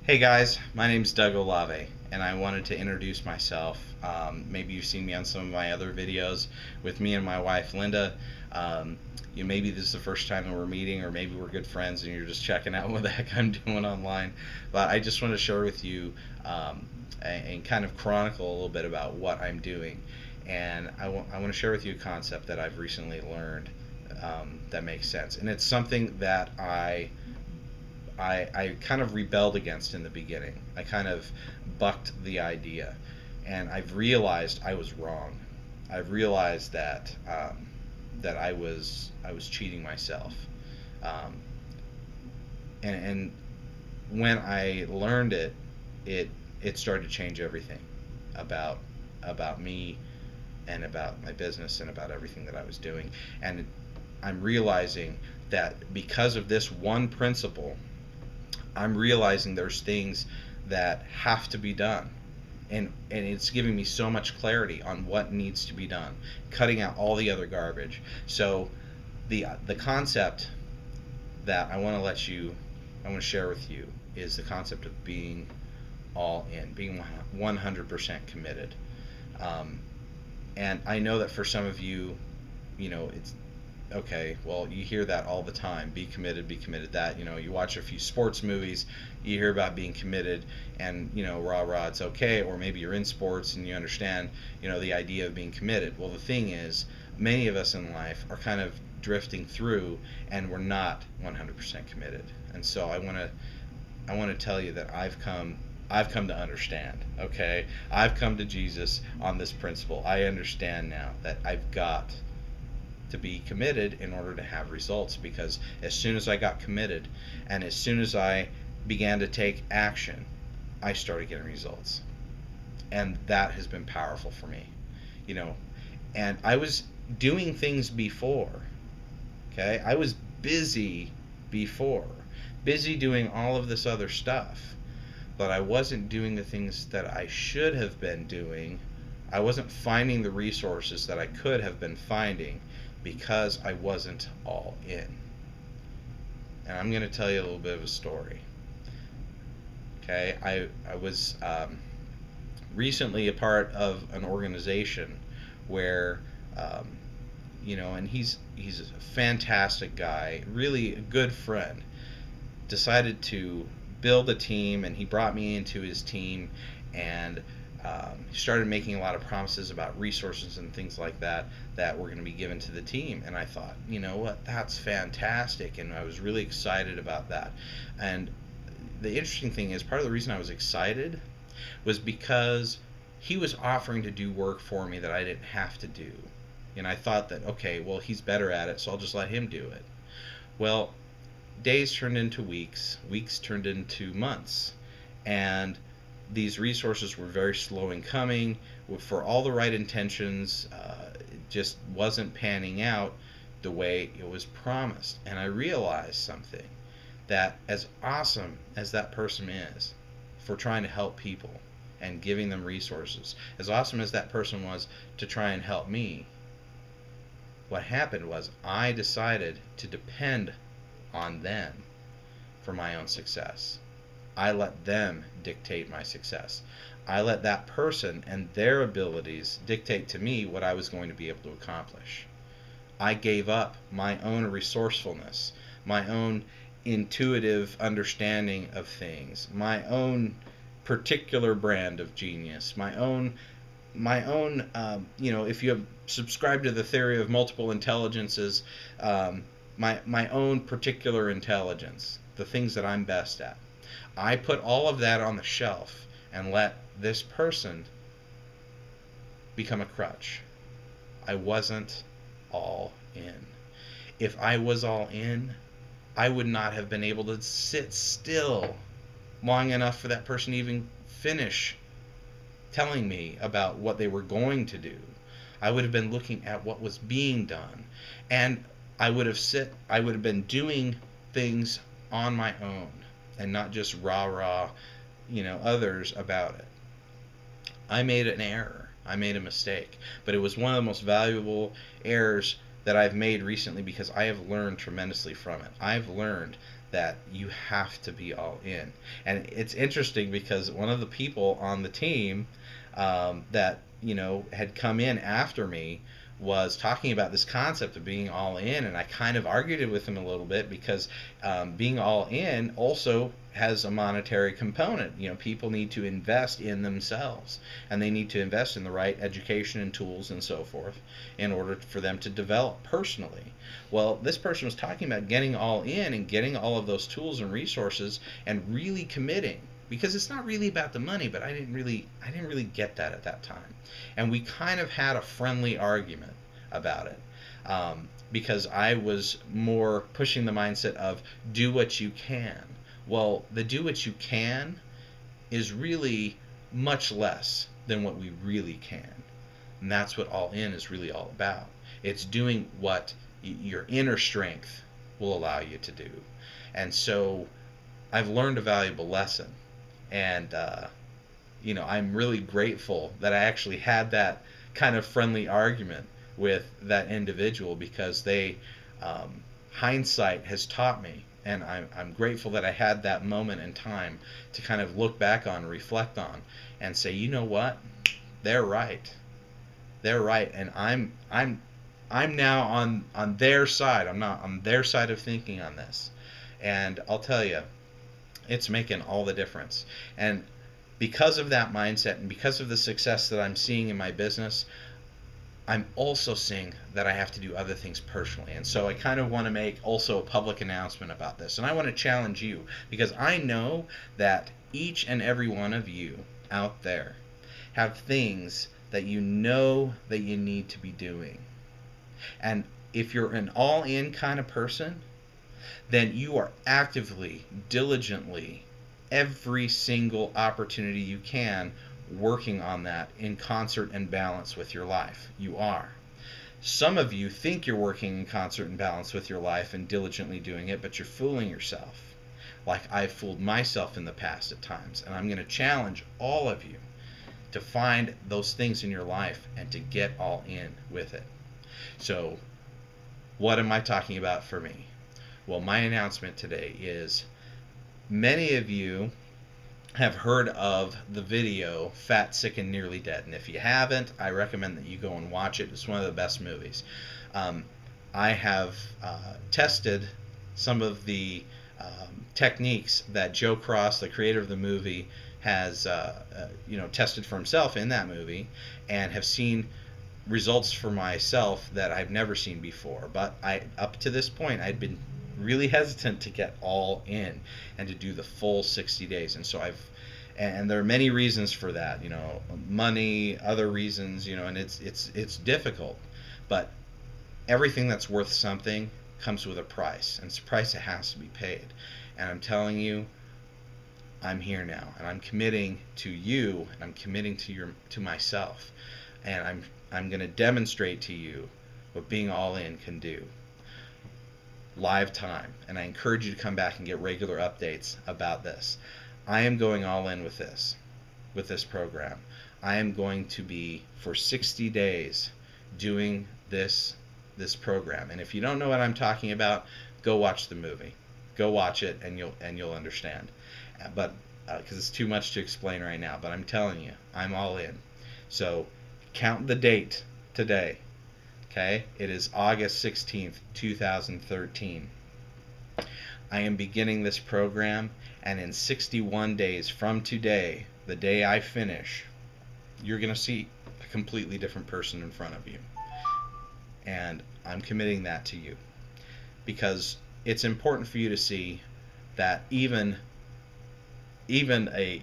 Hey guys, my name's Doug Olave, and I wanted to introduce myself. Maybe you've seen me on some of my other videos with me and my wife Linda. Um, maybe this is the first time that we're meeting, or maybe we're good friends and you're just checking out what the heck I'm doing online. But I just want to share with you and kind of chronicle a little bit about what I'm doing. And I want to share with you a concept that I've recently learned that makes sense. And it's something that I kind of rebelled against in the beginning. I kind of bucked the idea, and I've realized I was wrong. I've realized that I was cheating myself, um, and when I learned it, it it started to change everything about about me and about my business and about everything that I was doing. And I'm realizing that because of this one principle, I'm realizing there's things that have to be done. And it's giving me so much clarity on what needs to be done, cutting out all the other garbage. So the concept that I want to share with you is the concept of being all in, being 100% committed. Um, and I know that for some of you, it's okay, well, you hear that all the time. Be committed, be committed. That, you watch a few sports movies, you hear about being committed, and, rah, rah, it's okay. Or maybe you're in sports and you understand, the idea of being committed. Well, the thing is, many of us in life are kind of drifting through and we're not 100% committed. And so I want to tell you that I've come to understand, okay? I've come to Jesus on this principle. I understand now that I've got to be committed in order to have results, because as soon as I got committed and as soon as I began to take action, I started getting results. And that has been powerful for me. You know, and I was doing things before, okay? I was busy before, busy doing all of this other stuff, but I wasn't doing the things that I should have been doing. I wasn't finding the resources that I could have been finding because I wasn't all in. And I'm going to tell you a little bit of a story. Okay, I was recently a part of an organization where, um, and he's a fantastic guy, really a good friend. Decided to build a team, and he brought me into his team, and he started making a lot of promises about resources and things like that were going to be given to the team. And I thought, you know what, that's fantastic, and I was really excited about that. And the interesting thing is, part of the reason I was excited was because he was offering to do work for me that I didn't have to do. And I thought that, okay, well, he's better at it, so I'll just let him do it. Well, days turned into weeks, weeks turned into months, and these resources were very slow in coming. For all the right intentions, it just wasn't panning out the way it was promised. And I realized something, that as awesome as that person is for trying to help people and giving them resources, as awesome as that person was to try and help me, what happened was I decided to depend on them for my own success. I let them dictate my success. I let that person and their abilities dictate to me what I was going to be able to accomplish. I gave up my own resourcefulness, my own intuitive understanding of things, my own particular brand of genius, my own, if you have subscribed to the theory of multiple intelligences, my own particular intelligence, the things that I'm best at. I put all of that on the shelf and let this person become a crutch. I wasn't all in. If I was all in, I would not have been able to sit still long enough for that person to even finish telling me about what they were going to do. I would have been looking at what was being done, and I would have been doing things on my own and not just rah rah, others about it. I made an error. I made a mistake, but it was one of the most valuable errors that I've made recently, because I have learned tremendously from it. I've learned that you have to be all in. And it's interesting because one of the people on the team that had come in after me was talking about this concept of being all in, and I kind of argued it with him a little bit because being all in also has a monetary component. People need to invest in themselves, and they need to invest in the right education and tools and so forth in order for them to develop personally. Well, this person was talking about getting all in and getting all of those tools and resources and really committing, because it's not really about the money, but I didn't really get that at that time. And we kind of had a friendly argument about it, because I was more pushing the mindset of do what you can. Well, the do what you can is really much less than what we really can. And that's what all in is really all about. It's doing what your inner strength will allow you to do. And so I've learned a valuable lesson. And, I'm really grateful that I actually had that kind of friendly argument with that individual, because hindsight has taught me, and I'm grateful that I had that moment in time to kind of look back on, reflect on, and say, you know what, they're right, and I'm now on their side. I'm not on their side of thinking on this, and I'll tell you, it's making all the difference. And because of that mindset and because of the success that I'm seeing in my business, I'm also seeing that I have to do other things personally. And so I kind of want to make also a public announcement about this. And I want to challenge you, because I know that each and every one of you out there have things that you know that you need to be doing. And if you're an all-in kind of person, then you are actively, diligently, every single opportunity you can, working on that in concert and balance with your life. You are. Some of you think you're working in concert and balance with your life and diligently doing it, but you're fooling yourself, like I've fooled myself in the past at times. And I'm going to challenge all of you to find those things in your life and to get all in with it. So what am I talking about for me? Well, my announcement today is, many of you have heard of the video Fat, Sick, and Nearly Dead. And if you haven't, I recommend that you go and watch it. It's one of the best movies. I have tested some of the techniques that Joe Cross, the creator of the movie, has tested for himself in that movie, and have seen results for myself that I've never seen before. But up to this point, I'd been really hesitant to get all in and to do the full 60 days. And so and there are many reasons for that, money, other reasons, and it's difficult, but everything that's worth something comes with a price, and it's a price that has to be paid. And I'm telling you, I'm here now, and I'm committing to you, and I'm committing to myself, and I'm going to demonstrate to you what being all in can do. Live time, and I encourage you to come back and get regular updates about this. I am going all in with this program. I am going to be, for 60 days, doing this program. And if you don't know what I'm talking about, go watch the movie. Go watch it, and you'll understand. But because it's too much to explain right now, but I'm telling you, I'm all in. So count the date today. Okay, it is August 16th, 2013. I am beginning this program, and in 61 days from today, the day I finish, you're going to see a completely different person in front of you. And I'm committing that to you, because it's important for you to see that even a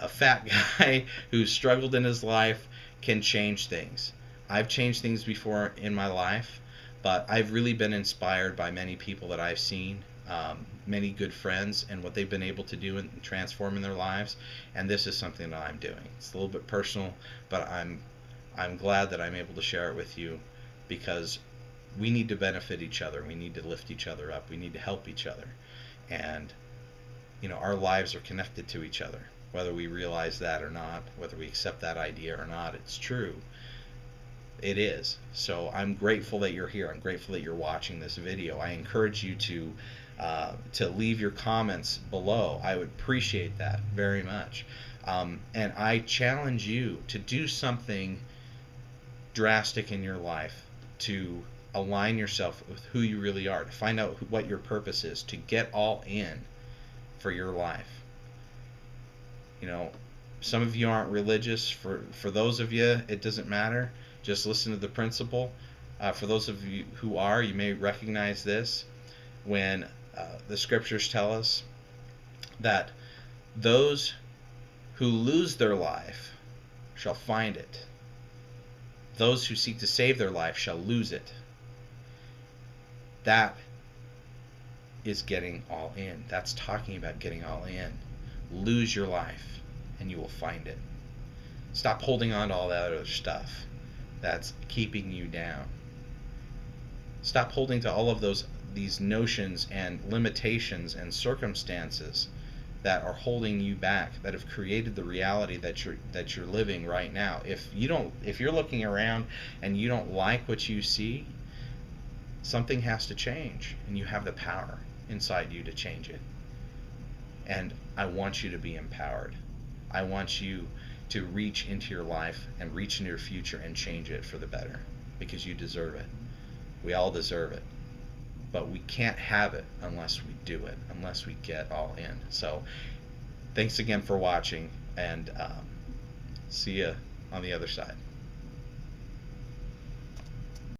fat guy who's struggled in his life can change things. I've changed things before in my life, but I've really been inspired by many people that I've seen, many good friends, and what they've been able to do and transform in their lives. And this is something that I'm doing. It's a little bit personal, but I'm glad that I'm able to share it with you, because we need to benefit each other. We need to lift each other up. We need to help each other. And our lives are connected to each other, whether we realize that or not, whether we accept that idea or not. It's true. It is. So I'm grateful that you're here. I'm grateful that you're watching this video. I encourage you to to leave your comments below. I would appreciate that very much. And I challenge you to do something drastic in your life to align yourself with who you really are, to find out what your purpose is, to get all in for your life. You know, some of you aren't religious. For those of you, it doesn't matter. Just listen to the principle. For those of you who are, you may recognize this when the scriptures tell us that those who lose their life shall find it. Those who seek to save their life shall lose it. That is getting all in. That's talking about getting all in. Lose your life and you will find it. Stop holding on to all that other stuff that's keeping you down. Stop holding to all of these notions and limitations and circumstances that are holding you back, that have created the reality that you're living right now. If you're looking around and you don't like what you see, something has to change, and you have the power inside you to change it. And I want you to be empowered. I want you to reach into your life and reach into your future and change it for the better, because you deserve it. We all deserve it. But we can't have it unless we do it, unless we get all in. So thanks again for watching, and see you on the other side.